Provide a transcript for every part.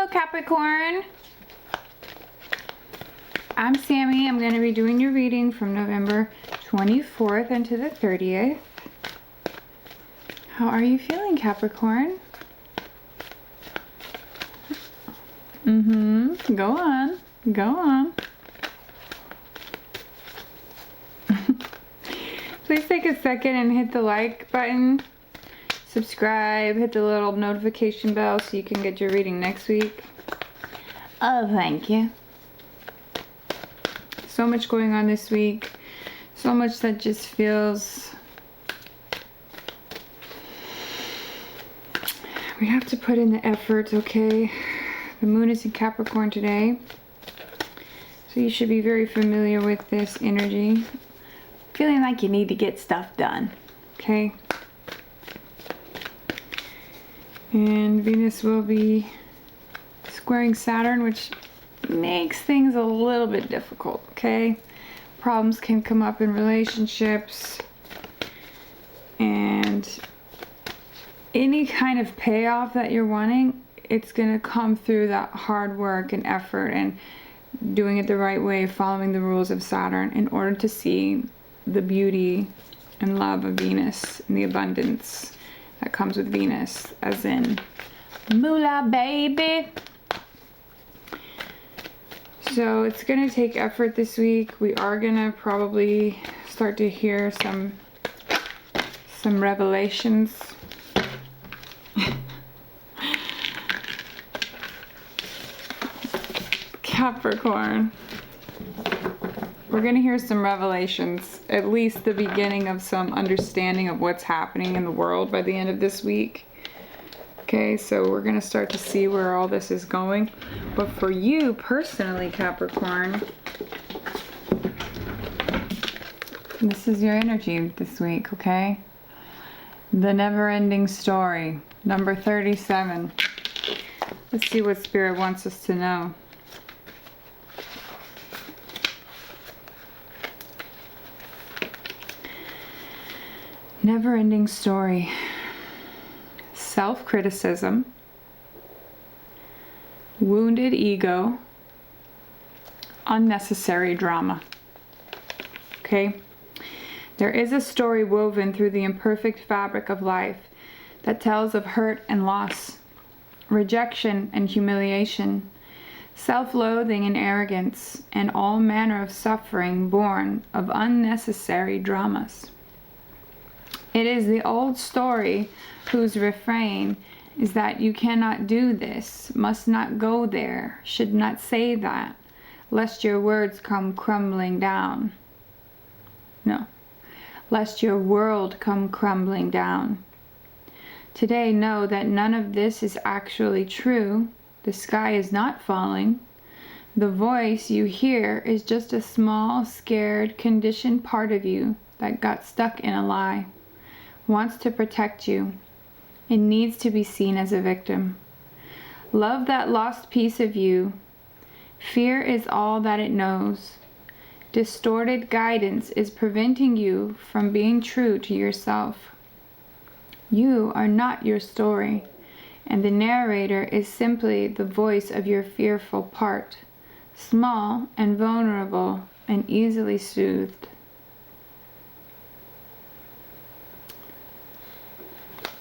Hello, Capricorn. I'm Sami. I'm going to be doing your reading from November 24th into the 30th. How are you feeling, Capricorn? Go on. Go on. Please take a second and hit the like button. Subscribe, hit the little notification bell so you can get your reading next week. Oh, thank you. So much going on this week. So much that just feels... we have to put in the effort, okay? The moon is in Capricorn today. So you should be very familiar with this energy. Feeling like you need to get stuff done, okay? And Venus will be squaring Saturn, which makes things a little bit difficult, okay? Problems can come up in relationships, and any kind of payoff that you're wanting, it's going to come through that hard work and effort and doing it the right way, following the rules of Saturn in order to see the beauty and love of Venus and the abundance that comes with Venus, as in moolah, baby. So it's going to take effort this week. We are going to probably start to hear some revelations. Capricorn. We're going to hear some revelations, at least the beginning of some understanding of what's happening in the world by the end of this week. Okay, so we're going to start to see where all this is going. But for you personally, Capricorn, this is your energy this week, okay? The never-ending story, number 37. Let's see what Spirit wants us to know. Never-ending story. Self-criticism, wounded ego, unnecessary drama. Okay? There is a story woven through the imperfect fabric of life that tells of hurt and loss, rejection and humiliation, self-loathing and arrogance, and all manner of suffering born of unnecessary dramas. It is the old story whose refrain is that you cannot do this, must not go there, should not say that, lest your words come crumbling down. No, lest your world come crumbling down. Today, know that none of this is actually true. The sky is not falling. The voice you hear is just a small, scared, conditioned part of you that got stuck in a lie. Wants to protect you. It needs to be seen as a victim. Love that lost piece of you. Fear is all that it knows. Distorted guidance is preventing you from being true to yourself. You are not your story, and the narrator is simply the voice of your fearful part, small and vulnerable and easily soothed.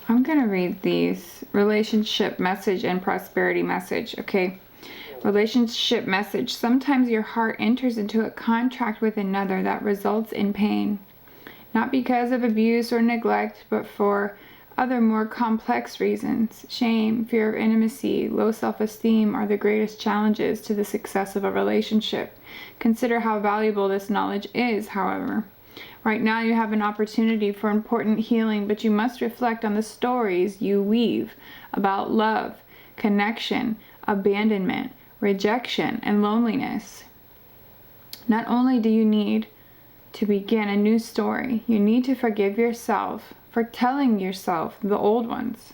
I'm going to read these. Relationship message and prosperity message. Okay. Relationship message. Sometimes your heart enters into a contract with another that results in pain. Not because of abuse or neglect, but for other more complex reasons. Shame, fear of intimacy, low self-esteem are the greatest challenges to the success of a relationship. Consider how valuable this knowledge is, however. Right now you have an opportunity for important healing, but you must reflect on the stories you weave about love, connection, abandonment, rejection, and loneliness. Not only do you need to begin a new story, you need to forgive yourself for telling yourself the old ones.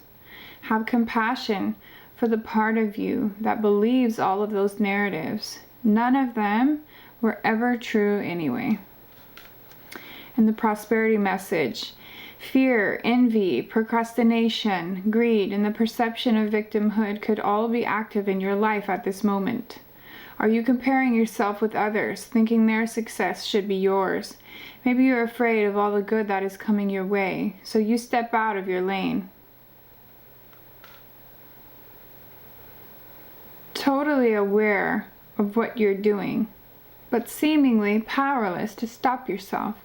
Have compassion for the part of you that believes all of those narratives. None of them were ever true anyway. And the prosperity message. Fear, envy, procrastination, greed, and the perception of victimhood could all be active in your life at this moment. Are you comparing yourself with others, thinking their success should be yours? Maybe you're afraid of all the good that is coming your way, so you step out of your lane. Totally aware of what you're doing, but seemingly powerless to stop yourself.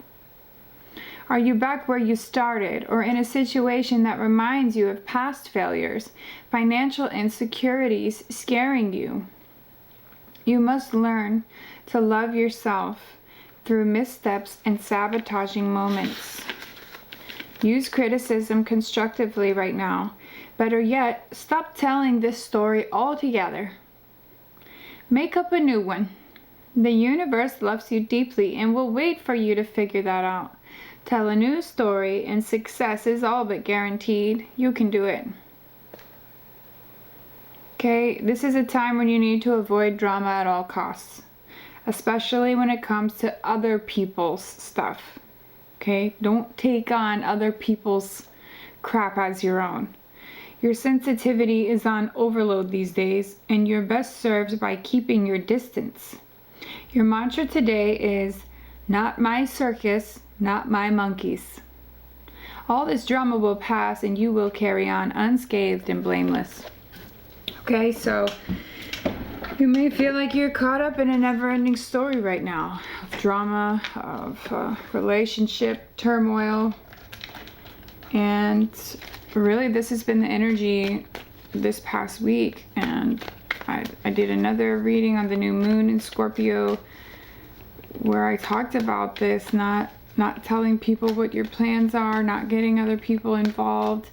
Are you back where you started, or in a situation that reminds you of past failures, financial insecurities scaring you? You must learn to love yourself through missteps and sabotaging moments. Use criticism constructively right now. Better yet, stop telling this story altogether. Make up a new one. The universe loves you deeply and will wait for you to figure that out. Tell a new story and success is all but guaranteed. You can do it. Okay, this is a time when you need to avoid drama at all costs, especially when it comes to other people's stuff. Okay, don't take on other people's crap as your own. Your sensitivity is on overload these days, and you're best served by keeping your distance. Your mantra today is, not my circus, not my monkeys. All this drama will pass and you will carry on unscathed and blameless. Okay, so you may feel like you're caught up in a never-ending story right now of drama, of relationship turmoil, and really this has been the energy this past week. And I did another reading on the new moon in Scorpio where I talked about this, not telling people what your plans are, not getting other people involved,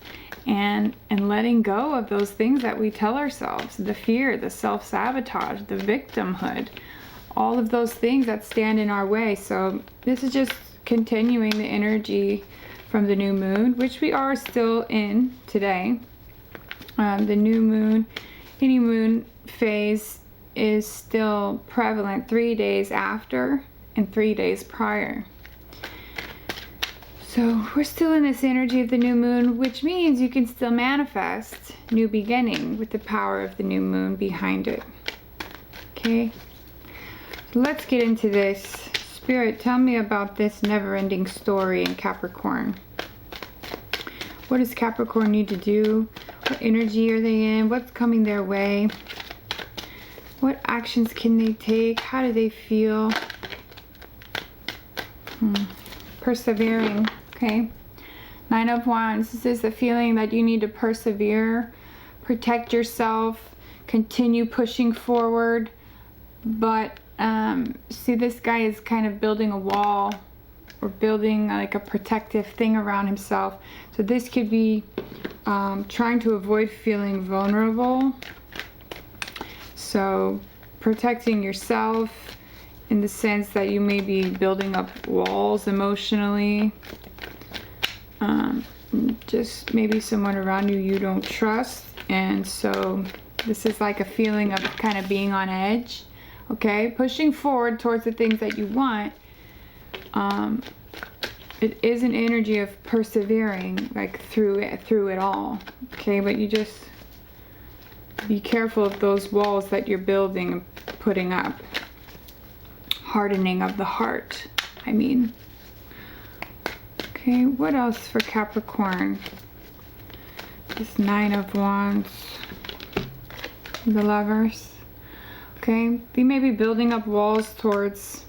and letting go of those things that we tell ourselves, the fear, the self-sabotage, the victimhood, all of those things that stand in our way. So this is just continuing the energy from the new moon, which we are still in today. The new moon, any moon phase is still prevalent 3 days after and 3 days prior. So we're still in this energy of the new moon, which means you can still manifest new beginning with the power of the new moon behind it. Okay, so let's get into this. Spirit, tell me about this never-ending story in Capricorn. What does Capricorn need to do? What energy are they in? What's coming their way? What actions can they take? How do they feel? Persevering. Okay, 9 of Wands. This is the feeling that you need to persevere, protect yourself, continue pushing forward. But see, this guy is kind of building a wall or building like a protective thing around himself. So this could be trying to avoid feeling vulnerable. So protecting yourself in the sense that you may be building up walls emotionally. Just maybe someone around you don't trust, and so this is like a feeling of kind of being on edge. Okay, pushing forward towards the things that you want. It is an energy of persevering, like through it all. Okay, but you just be careful of those walls that you're building and putting up. Hardening of the heart, I mean. Okay, what else for Capricorn? This 9 of Wands, the Lovers. Okay, they may be building up walls towards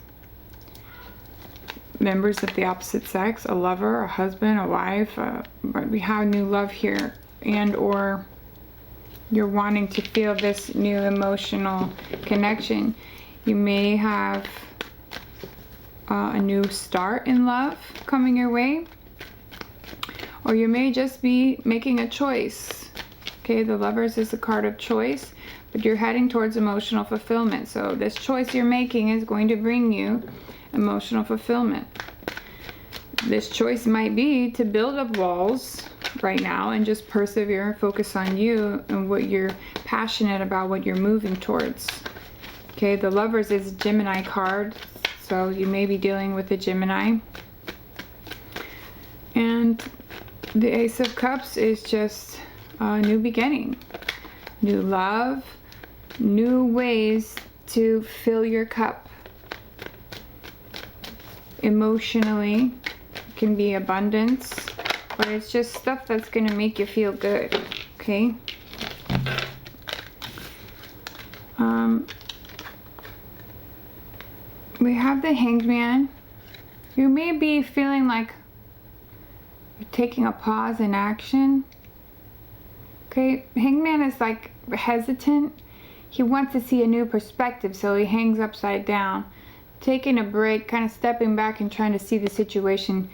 members of the opposite sex, a lover, a husband, a wife. But we have new love here, and or you're wanting to feel this new emotional connection. You may have a new start in love coming your way, or you may just be making a choice. Okay, the Lovers is a card of choice, but you're heading towards emotional fulfillment. So this choice you're making is going to bring you emotional fulfillment. This choice might be to build up walls right now and just persevere, focus on you and what you're passionate about, what you're moving towards. Okay, the Lovers is a Gemini card, so you may be dealing with a Gemini. And The Ace of Cups is just a new beginning, new love, new ways to fill your cup. Emotionally, it can be abundance, but it's just stuff that's going to make you feel good, okay? We have the Hangman. You may be feeling like you're taking a pause in action. Okay, Hangman is like hesitant. He wants to see a new perspective, so he hangs upside down. Taking a break, kind of stepping back and trying to see the situation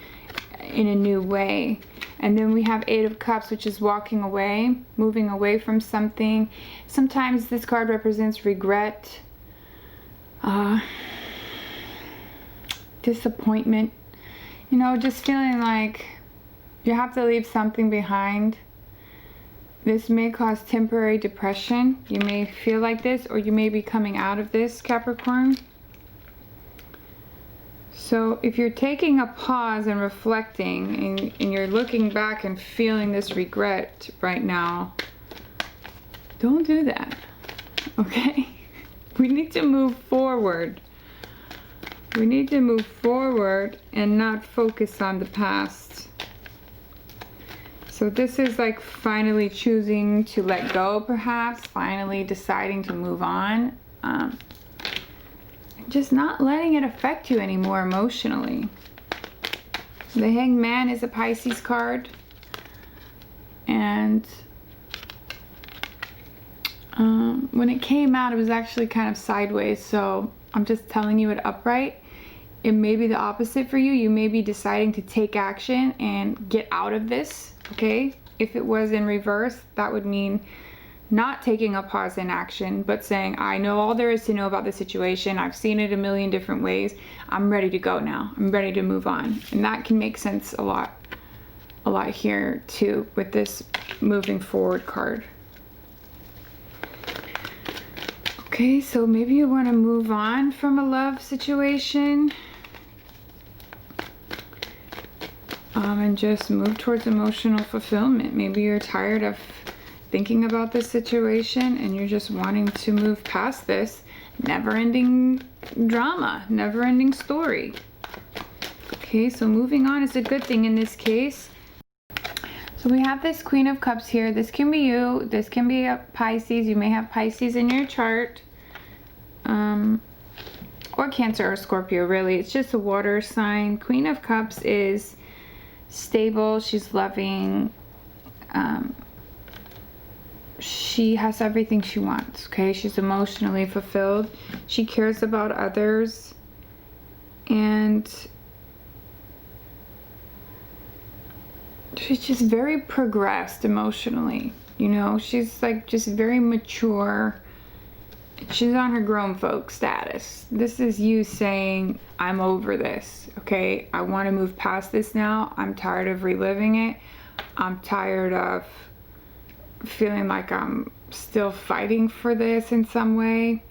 in a new way. And then we have Eight of Cups, which is walking away, moving away from something. Sometimes this card represents regret, disappointment, you know, just feeling like you have to leave something behind. This may cause temporary depression. You may feel like this, or you may be coming out of this, Capricorn. So if you're taking a pause and reflecting, and you're looking back and feeling this regret right now, don't do that, okay? We need to move forward. We need to move forward and not focus on the past. So this is like finally choosing to let go, perhaps, finally deciding to move on. Just not letting it affect you anymore emotionally. The Hangman is a Pisces card. And when it came out, it was actually kind of sideways. So I'm just telling you it upright. It may be the opposite for you. You may be deciding to take action and get out of this, okay? If it was in reverse, that would mean not taking a pause in action, but saying, I know all there is to know about the situation. I've seen it a million different ways. I'm ready to go now. I'm ready to move on. And that can make sense a lot here too with this moving forward card. Okay, so maybe you want to move on from a love situation. And just move towards emotional fulfillment. Maybe you're tired of thinking about this situation and you're just wanting to move past this never-ending drama, never-ending story. Okay, so moving on is a good thing in this case. So we have this Queen of Cups here. This can be you. This can be a Pisces. You may have Pisces in your chart. Or Cancer or Scorpio, really. It's just a water sign. Queen of Cups is stable. She's loving. She has everything she wants, okay? She's emotionally fulfilled. She cares about others. And she's just very progressed emotionally, you know? She's like just very mature. She's on her grown folk status. This is you saying, I'm over this, okay? I want to move past this now. I'm tired of reliving it. I'm tired of feeling like I'm still fighting for this in some way.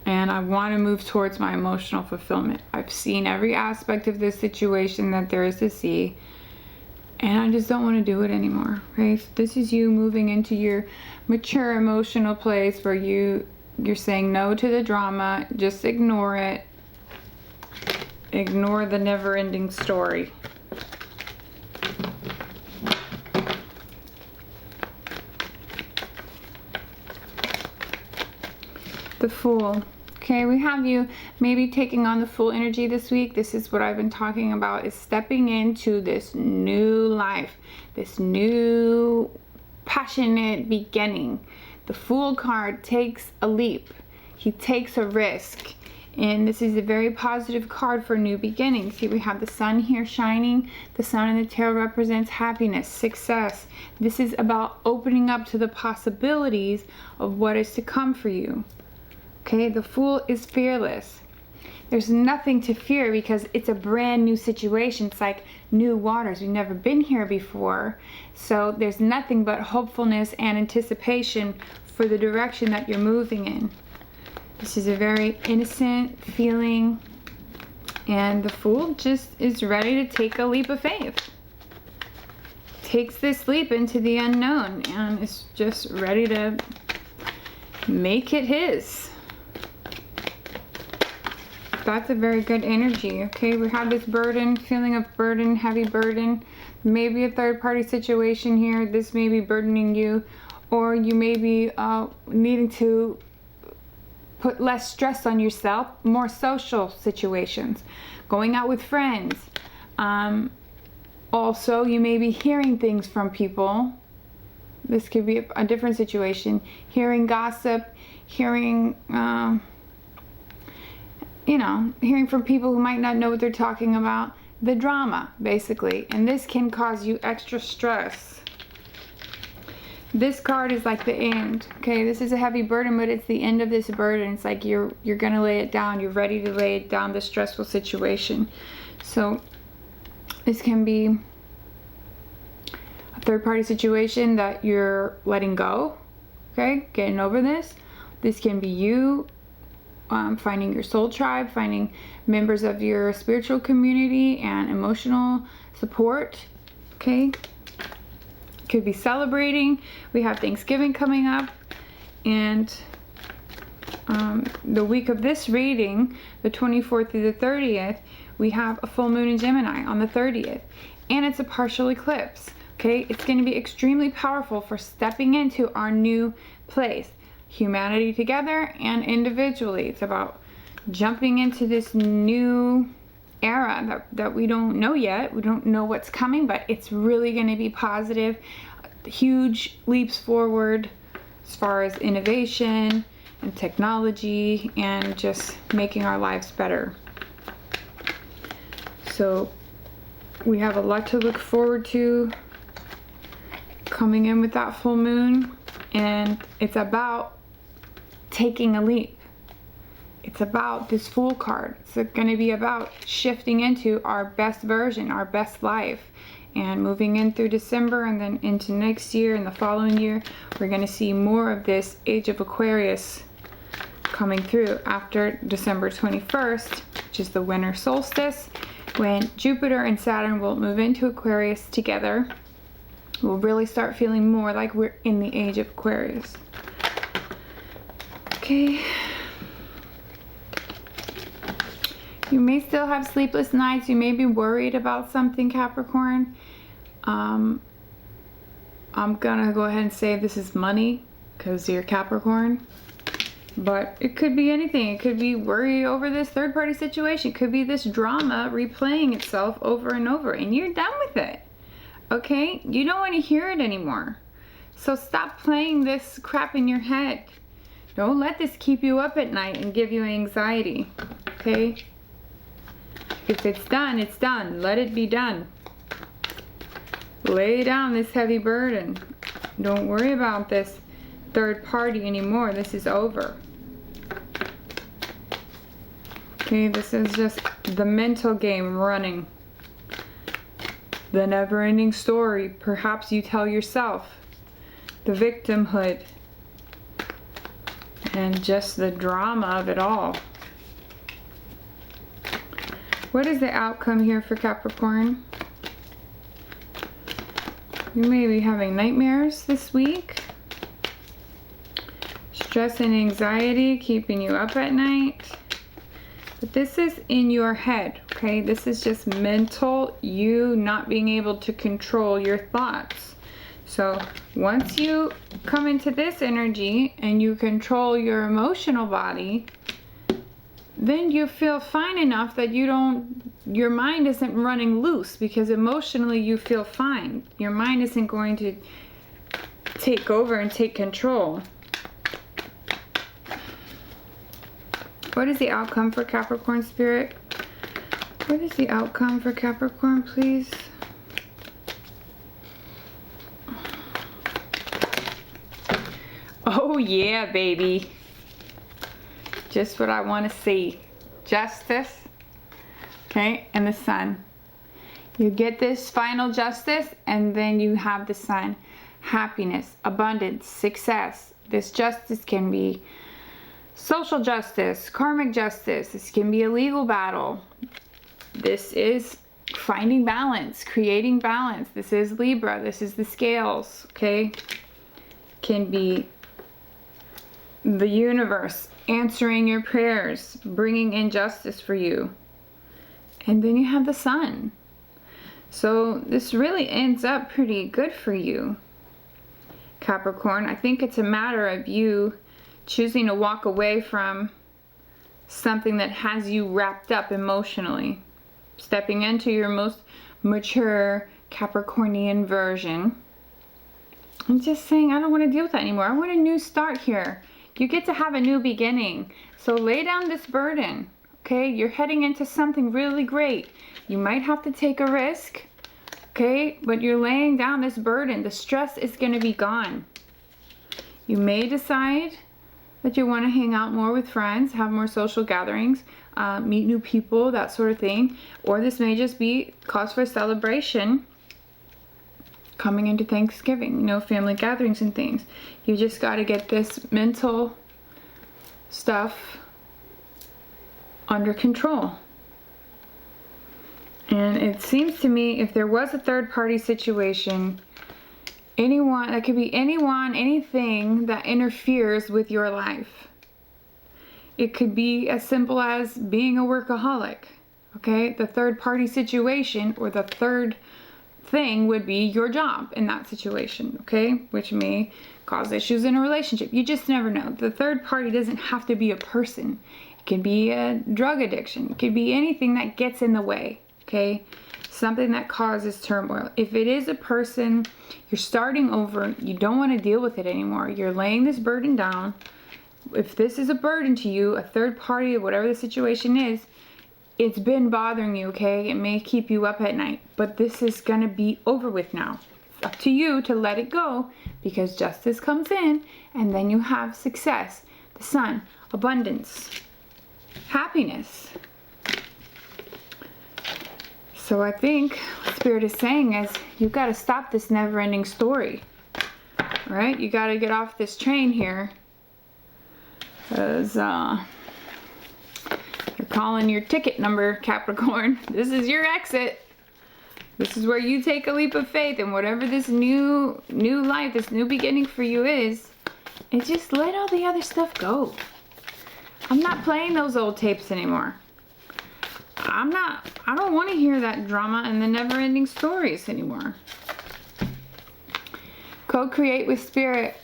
And I want to move towards my emotional fulfillment. I've seen every aspect of this situation that there is to see. And I just don't want to do it anymore, right? So this is you moving into your mature emotional place where you're saying no to the drama. Just ignore it. Ignore the never-ending story. The Fool. Okay, we have you maybe taking on the Fool energy this week. This is what I've been talking about, is stepping into this new life, this new passionate beginning. The Fool card takes a leap. He takes a risk. And this is a very positive card for new beginnings. See, we have the sun here shining. The sun in the tarot represents happiness, success. This is about opening up to the possibilities of what is to come for you. Okay, the Fool is fearless. There's nothing to fear because it's a brand new situation. It's like new waters. We've never been here before. So there's nothing but hopefulness and anticipation for the direction that you're moving in. This is a very innocent feeling. And the Fool just is ready to take a leap of faith. takes this leap into the unknown and is just ready to make it his. That's a very good energy. Okay, we have this burden, feeling of burden, heavy burden. Maybe a third party situation here. This may be burdening you, or you may be needing to put less stress on yourself. More social situations, going out with friends. Also, you may be hearing things from people. This could be a different situation. Hearing gossip, hearing, hearing from people who might not know what they're talking about. The drama, basically. And this can cause you extra stress. This card is like the end. Okay, this is a heavy burden, but it's the end of this burden. It's like you're gonna lay it down. You're ready to lay it down, this stressful situation. So this can be a third-party situation that you're letting go. Okay, getting over this. This can be you finding your soul tribe, finding members of your spiritual community and emotional support. Okay, could be celebrating. We have Thanksgiving coming up, and the week of this reading, the 24th through the 30th, we have a full moon in Gemini on the 30th, and it's a partial eclipse. Okay, it's going to be extremely powerful for stepping into our new place, humanity together and individually. It's about jumping into this new era that we don't know yet. We don't know what's coming, but it's really going to be positive, huge leaps forward as far as innovation and technology and just making our lives better. So we have a lot to look forward to coming in with that full moon, and it's about taking a leap. It's about this Fool card. It's going to be about shifting into our best version, our best life, and moving in through December and then into next year and the following year. We're going to see more of this Age of Aquarius coming through after December 21st, which is the winter solstice, when Jupiter and Saturn will move into Aquarius together. We'll really start feeling more like we're in the Age of Aquarius. Okay. You may still have sleepless nights. You may be worried about something, Capricorn. I'm gonna go ahead and say this is money because you're Capricorn. But it could be anything. It could be worry over this third-party situation. It could be this drama replaying itself over and over, and you're done with it. Okay? You don't want to hear it anymore. So stop playing this crap in your head. Don't let this keep you up at night and give you anxiety. Okay? If it's done, it's done. Let it be done. Lay down this heavy burden. Don't worry about this third party anymore. This is over. Okay, this is just the mental game running. The never-ending story, perhaps you tell yourself. The victimhood. And just the drama of it all. What is the outcome here for Capricorn? You may be having nightmares this week. Stress and anxiety keeping you up at night. But this is in your head, okay? This is just mental, you not being able to control your thoughts. So once you come into this energy and you control your emotional body, then you feel fine enough that your mind isn't running loose, because emotionally you feel fine. Your mind isn't going to take over and take control. What is the outcome for Capricorn Spirit? What is the outcome for Capricorn, please? Oh yeah, baby. Just what I want to see. Justice. Okay, and the Sun. You get this final justice, and then you have the Sun. Happiness, abundance, success. This justice can be social justice, karmic justice. This can be a legal battle. This is finding balance, creating balance. This is Libra. This is the scales, okay? Can be the universe answering your prayers, bringing in justice for you. And then you have the sun. So this really ends up pretty good for you, Capricorn. I think it's a matter of you choosing to walk away from something that has you wrapped up emotionally. Stepping into your most mature Capricornian version. And just saying, I don't want to deal with that anymore. I want a new start here. You get to have a new beginning. So lay down this burden. Okay, you're heading into something really great. You might have to take a risk. Okay, but you're laying down this burden. The stress is going to be gone. You may decide that you want to hang out more with friends, have more social gatherings, meet new people, that sort of thing. Or this may just be cause for celebration coming into Thanksgiving, you know, family gatherings and things. You just got to get this mental stuff under control. And it seems to me if there was a third party situation, anyone, that could be anyone, anything that interferes with your life. It could be as simple as being a workaholic, okay? The third party situation or the third thing would be your job in that situation, okay? Which may cause issues in a relationship. You just never know. The third party doesn't have to be a person. It can be a drug addiction. It could be anything that gets in the way, okay? Something that causes turmoil. If it is a person, you're starting over, you don't want to deal with it anymore. You're laying this burden down. If this is a burden to you, a third party, whatever the situation is, it's been bothering you, okay? It may keep you up at night, but this is going to be over with now. It's up to you to let it go because justice comes in and then you have success, the sun, abundance, happiness. So I think what Spirit is saying is you've got to stop this never-ending story, all right? You got to get off this train here because you're calling your ticket number, Capricorn. This is your exit. This is where you take a leap of faith, and whatever this new life, this new beginning for you is just let all the other stuff go. I'm not playing those old tapes anymore. I don't want to hear that drama and the never-ending stories anymore. Co-create with Spirit.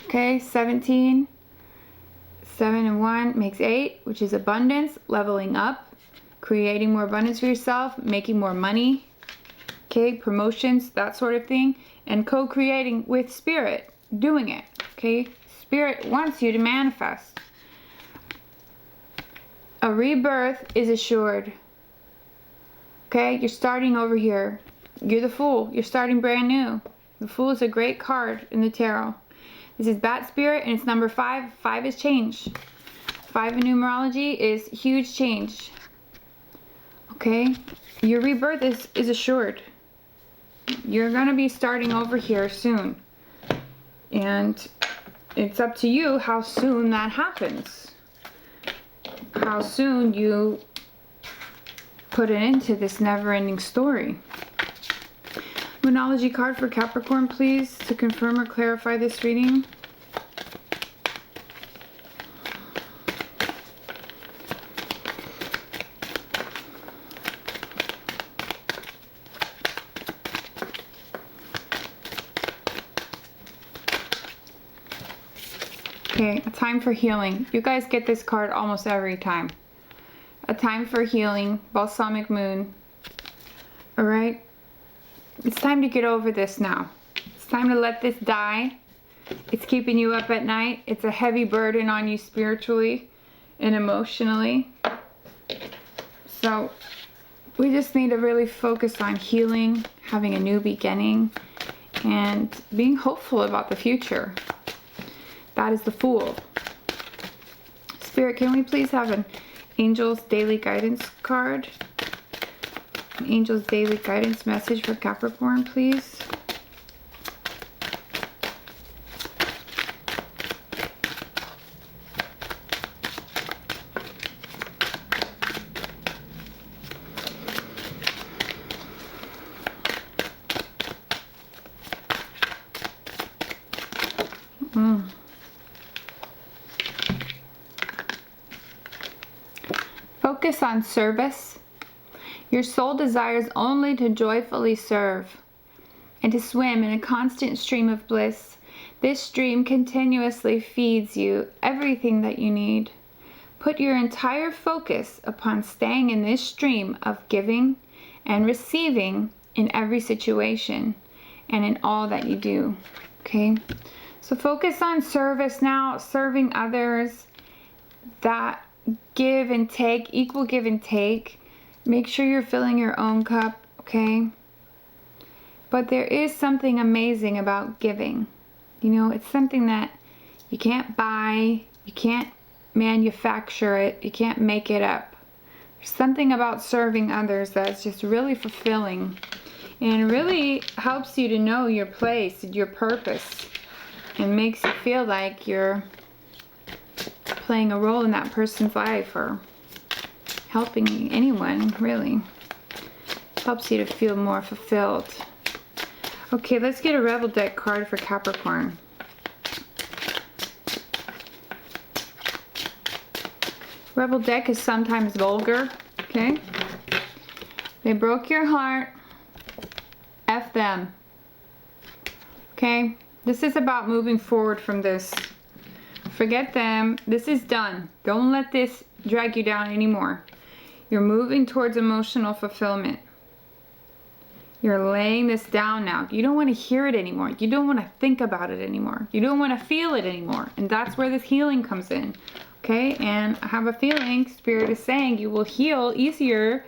Okay, 17. 7 and 1 makes 8, which is abundance, leveling up, creating more abundance for yourself, making more money, okay, promotions, that sort of thing, and co-creating with Spirit, doing it, okay? Spirit wants you to manifest. A rebirth is assured, okay? You're starting over here. You're the Fool. You're starting brand new. The Fool is a great card in the tarot. This is Bat Spirit, and it's number 5. 5 is change. 5 in numerology is huge change. Okay? Your rebirth is assured. You're going to be starting over here soon. And it's up to you how soon that happens. How soon you put an end to this never-ending story. Numerology card for Capricorn, please, to confirm or clarify this reading. Okay, a time for healing. You guys get this card almost every time. A time for healing, balsamic moon. All right? It's time to get over this now. It's time to let this die. It's keeping you up at night. It's a heavy burden on you spiritually and emotionally. So we just need to really focus on healing, having a new beginning, and being hopeful about the future. That is the Fool. Spirit, can we please have an Angel's Daily Guidance card? An Angel's Daily Guidance message for Capricorn, please. Focus on service. Your soul desires only to joyfully serve and to swim in a constant stream of bliss. This stream continuously feeds you everything that you need. Put your entire focus upon staying in this stream of giving and receiving in every situation and in all that you do. Okay? So focus on service now, serving others. That give and take, equal give and take. Make sure you're filling your own cup, okay? But there is something amazing about giving. You know, it's something that you can't buy, you can't manufacture it, you can't make it up. There's something about serving others that's just really fulfilling and really helps you to know your place, your purpose, and makes you feel like you're playing a role in that person's life or helping anyone, really. Helps you to feel more fulfilled. Okay, let's get a Rebel deck card for Capricorn. Rebel deck is sometimes vulgar, okay? They broke your heart. F them. Okay? This is about moving forward from this. Forget them. This is done. Don't let this drag you down anymore. You're moving towards emotional fulfillment. You're laying this down now. You don't want to hear it anymore. You don't want to think about it anymore. You don't want to feel it anymore. And that's where this healing comes in. Okay? And I have a feeling Spirit is saying you will heal easier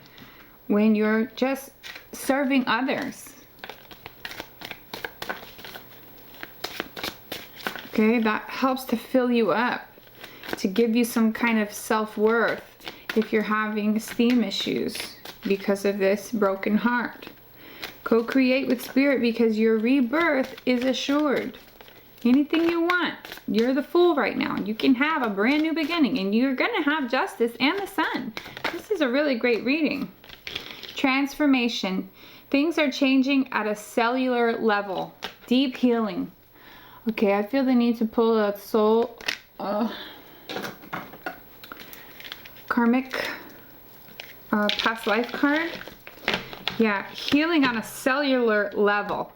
when you're just serving others. Okay, that helps to fill you up, to give you some kind of self-worth if you're having esteem issues because of this broken heart. Co-create with Spirit because your rebirth is assured. Anything you want. You're the Fool right now. You can have a brand new beginning and you're going to have Justice and the Sun. This is a really great reading. Transformation. Things are changing at a cellular level. Deep healing. Okay, I feel the need to pull a soul, karmic, past life card. Yeah, healing on a cellular level.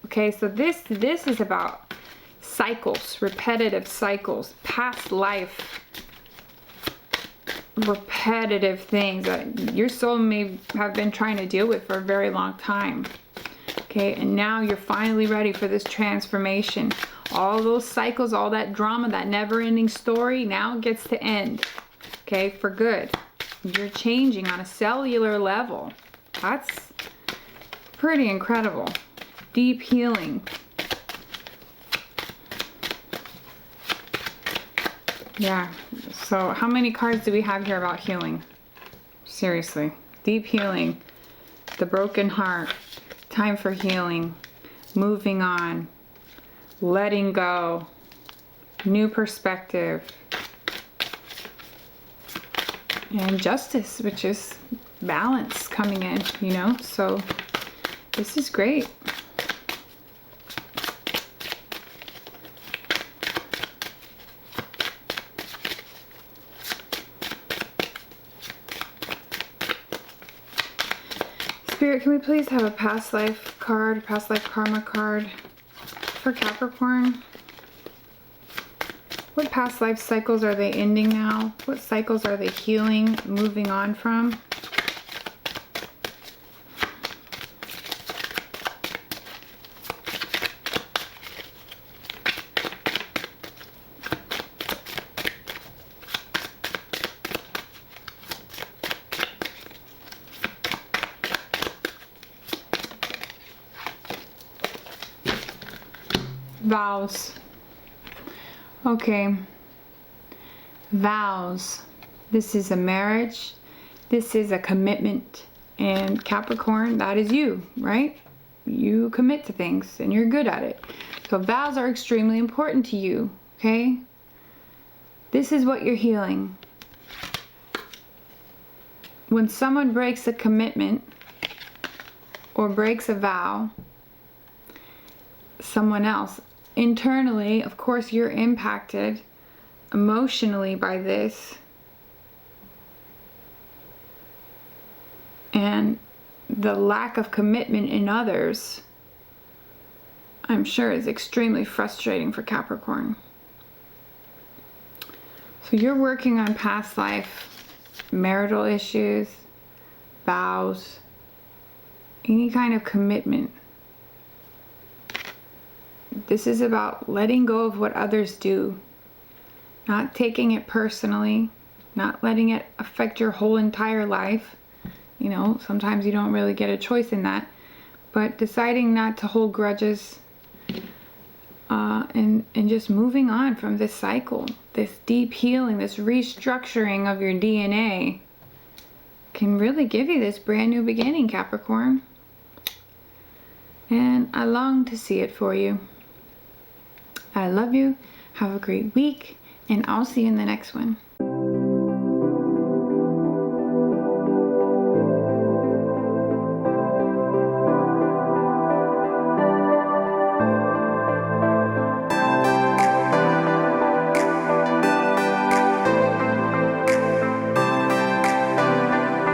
Okay, so this is about cycles, repetitive cycles, past life, repetitive things that your soul may have been trying to deal with for a very long time. Okay, and now you're finally ready for this transformation. All those cycles, all that drama, that never-ending story now gets to end. Okay, for good. You're changing on a cellular level. That's pretty incredible. Deep healing. Yeah, so how many cards do we have here about healing? Seriously. Deep healing. The broken heart. Time for healing. Moving on. Letting go. New perspective. And justice, which is balance coming in, you know? So this is great. Spirit, can we please have a past life card, past life karma card for Capricorn? What past life cycles are they ending now? What cycles are they healing, moving on from? Vows. Okay. Vows. This is a marriage. This is a commitment. And Capricorn, that is you, right? You commit to things and you're good at it. So vows are extremely important to you, okay? This is what you're healing. When someone breaks a commitment or breaks a vow, someone else internally, of course, you're impacted emotionally by this. And the lack of commitment in others, I'm sure, is extremely frustrating for Capricorn. So you're working on past life, marital issues, vows, any kind of commitment. This is about letting go of what others do, not taking it personally, not letting it affect your whole entire life. You know, sometimes you don't really get a choice in that, but deciding not to hold grudges, and just moving on from this cycle, this deep healing, this restructuring of your DNA can really give you this brand new beginning, Capricorn. And I long to see it for you. I love you. Have a great week, and I'll see you in the next one.